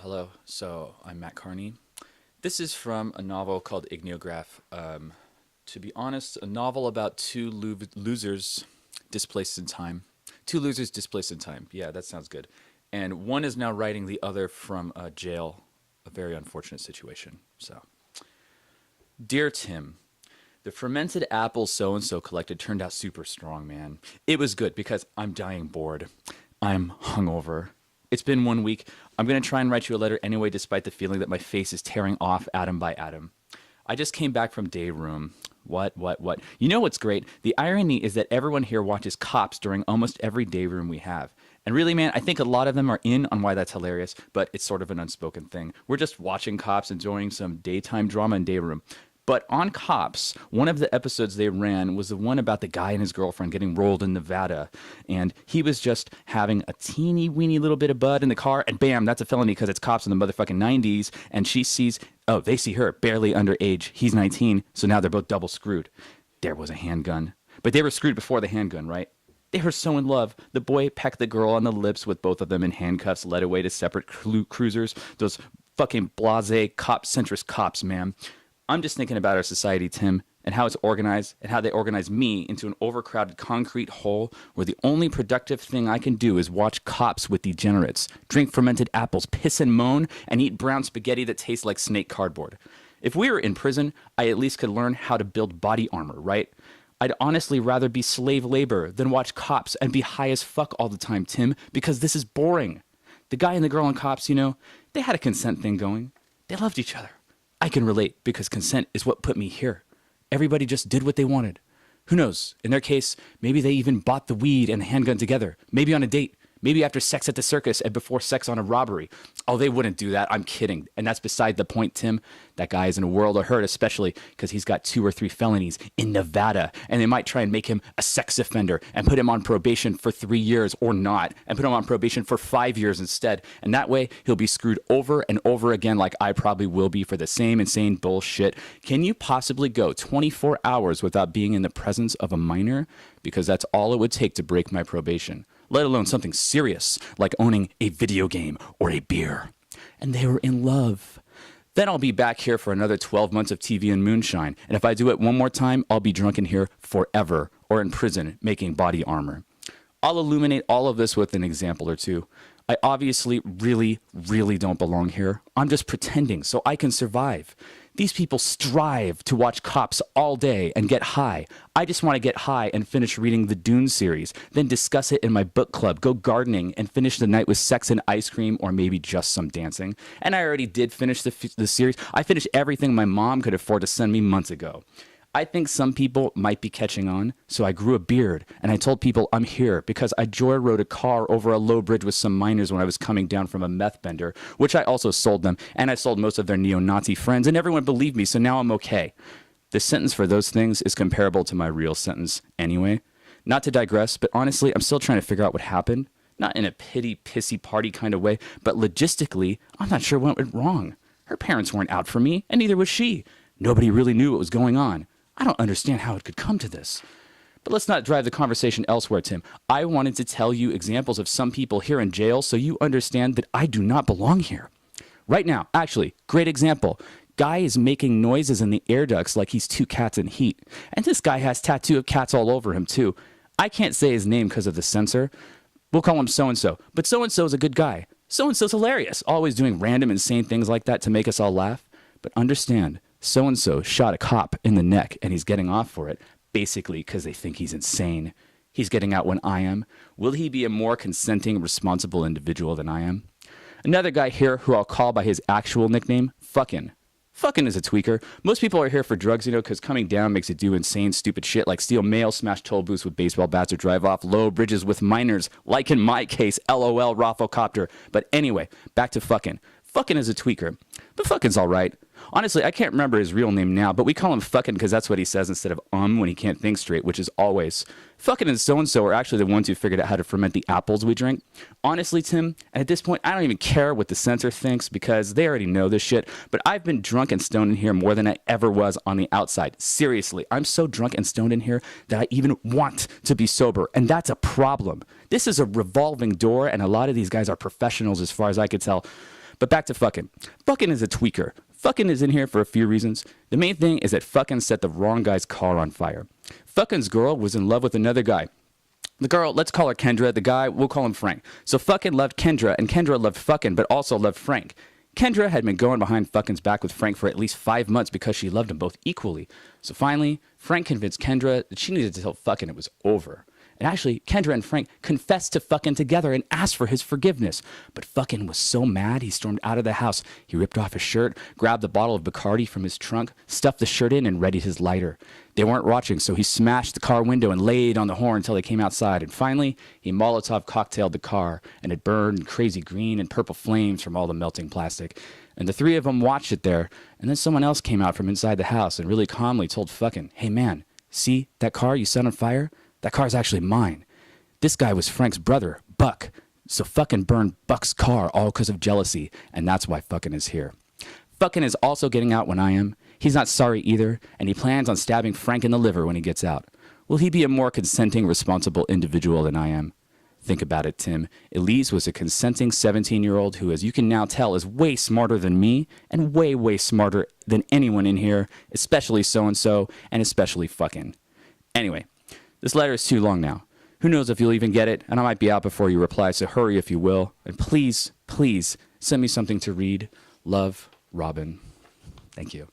Hello. So I'm Matt Carney. This is from a novel called Igneograph. To be honest, a novel about losers displaced in time. Two losers displaced in time. Yeah, that sounds good. And one is now writing the other from jail. A very unfortunate situation. So, dear Tim, the fermented apple so and so collected turned out super strong, man. It was good because I'm dying bored. I'm hungover. It's been 1 week. I'm going to try and write you a letter anyway, despite the feeling that my face is tearing off atom by atom. I just came back from day room. What? You know what's great? The irony is that everyone here watches Cops during almost every day room we have. And really, man, I think a lot of them are in on why that's hilarious, but it's sort of an unspoken thing. We're just watching Cops, enjoying some daytime drama in day room. But on Cops, one of the episodes they ran was the one about the guy and his girlfriend getting rolled in Nevada. And he was just having a teeny weeny little bit of bud in the car, and bam, that's a felony because it's Cops in the motherfucking 90s. And she sees, oh, they see her, barely underage. He's 19, so now they're both double screwed. There was a handgun. But they were screwed before the handgun, right? They were so in love. The boy pecked the girl on the lips with both of them in handcuffs, led away to separate cruisers. Those fucking blasé, cop-centrist cops, man. I'm just thinking about our society, Tim, and how it's organized and how they organize me into an overcrowded concrete hole where the only productive thing I can do is watch Cops with degenerates, drink fermented apples, piss and moan, and eat brown spaghetti that tastes like snake cardboard. If we were in prison, I at least could learn how to build body armor, right? I'd honestly rather be slave labor than watch Cops and be high as fuck all the time, Tim, because this is boring. The guy and the girl on Cops, they had a consent thing going. They loved each other. I can relate because consent is what put me here. Everybody just did what they wanted. Who knows? In their case, maybe they even bought the weed and the handgun together. Maybe on a date. Maybe after sex at the circus and before sex on a robbery. Oh, they wouldn't do that. I'm kidding. And that's beside the point, Tim. That guy is in a world of hurt, especially because he's got 2 or 3 felonies in Nevada. And they might try and make him a sex offender and put him on probation for 3 years or not. And put him on probation for 5 years instead. And that way, he'll be screwed over and over again like I probably will be for the same insane bullshit. Can you possibly go 24 hours without being in the presence of a minor? Because that's all it would take to break my probation. Let alone something serious like owning a video game or a beer. And they were in love. Then I'll be back here for another 12 months of TV and moonshine. And if I do it one more time, I'll be drunk in here forever or in prison making body armor. I'll illuminate all of this with an example or two. I obviously really don't belong here. I'm just pretending so I can survive. These people strive to watch Cops all day and get high. I just want to get high and finish reading the Dune series, then discuss it in my book club, go gardening, and finish the night with sex and ice cream or maybe just some dancing. And I already did finish the series. I finished everything my mom could afford to send me months ago. I think some people might be catching on, so I grew a beard, and I told people I'm here because I joyrode a car over a low bridge with some miners when I was coming down from a meth bender, which I also sold them, and I sold most of their neo-Nazi friends, and everyone believed me, so now I'm okay. The sentence for those things is comparable to my real sentence anyway. Not to digress, but honestly, I'm still trying to figure out what happened. Not in a pity, pissy party kind of way, but logistically, I'm not sure what went wrong. Her parents weren't out for me, and neither was she. Nobody really knew what was going on. I don't understand how it could come to this. But let's not drive the conversation elsewhere, Tim. I wanted to tell you examples of some people here in jail so you understand that I do not belong here. Right now, actually, great example. Guy is making noises in the air ducts like he's 2 cats in heat. And this guy has tattoo of cats all over him, too. I can't say his name because of the censor. We'll call him so-and-so. But so-and-so is a good guy. So-and-so's hilarious, always doing random, insane things like that to make us all laugh. But understand, so-and-so shot a cop in the neck and he's getting off for it, basically because they think he's insane. He's getting out when I am. Will he be a more consenting, responsible individual than I am? Another guy here who I'll call by his actual nickname, Fuckin'. Fuckin' is a tweaker. Most people are here for drugs, because coming down makes it do insane, stupid shit like steal mail, smash toll booths with baseball bats, or drive off low bridges with minors, like in my case, LOL, Rafflecopter. But anyway, back to Fuckin'. Fuckin' is a tweaker. But Fuckin's all right. Honestly, I can't remember his real name now, but we call him Fuckin' because that's what he says instead of when he can't think straight, which is always. Fuckin' and so-and-so are actually the ones who figured out how to ferment the apples we drink. Honestly, Tim, at this point, I don't even care what the censor thinks because they already know this shit, but I've been drunk and stoned in here more than I ever was on the outside. Seriously, I'm so drunk and stoned in here that I even want to be sober, and that's a problem. This is a revolving door, and a lot of these guys are professionals as far as I could tell. But back to fucking. Fucking is a tweaker. Fucking is in here for a few reasons. The main thing is that fucking set the wrong guy's car on fire. Fucking's girl was in love with another guy. The girl, let's call her Kendra. The guy, we'll call him Frank. So fucking loved Kendra, and Kendra loved fucking, but also loved Frank. Kendra had been going behind fucking's back with Frank for at least 5 months because she loved them both equally. So finally, Frank convinced Kendra that she needed to tell fucking it was over. And actually, Kendra and Frank confessed to fucking together and asked for his forgiveness. But fucking was so mad, he stormed out of the house. He ripped off his shirt, grabbed the bottle of Bacardi from his trunk, stuffed the shirt in, and readied his lighter. They weren't watching, so he smashed the car window and laid on the horn until they came outside. And finally, he Molotov cocktailed the car, and it burned crazy green and purple flames from all the melting plastic. And the three of them watched it there, and then someone else came out from inside the house and really calmly told fucking, "Hey man, see that car you set on fire? That car's actually mine." This guy was Frank's brother, Buck. So fucking burned Buck's car all because of jealousy, and that's why fucking is here. Fucking is also getting out when I am. He's not sorry either, and he plans on stabbing Frank in the liver when he gets out. Will he be a more consenting, responsible individual than I am? Think about it, Tim. Elise was a consenting 17-year-old who, as you can now tell, is way smarter than me, and way, way smarter than anyone in here, especially so-and-so, and especially fucking. Anyway, this letter is too long now. Who knows if you'll even get it, and I might be out before you reply, so hurry if you will. And please, please, send me something to read. Love, Robin. Thank you.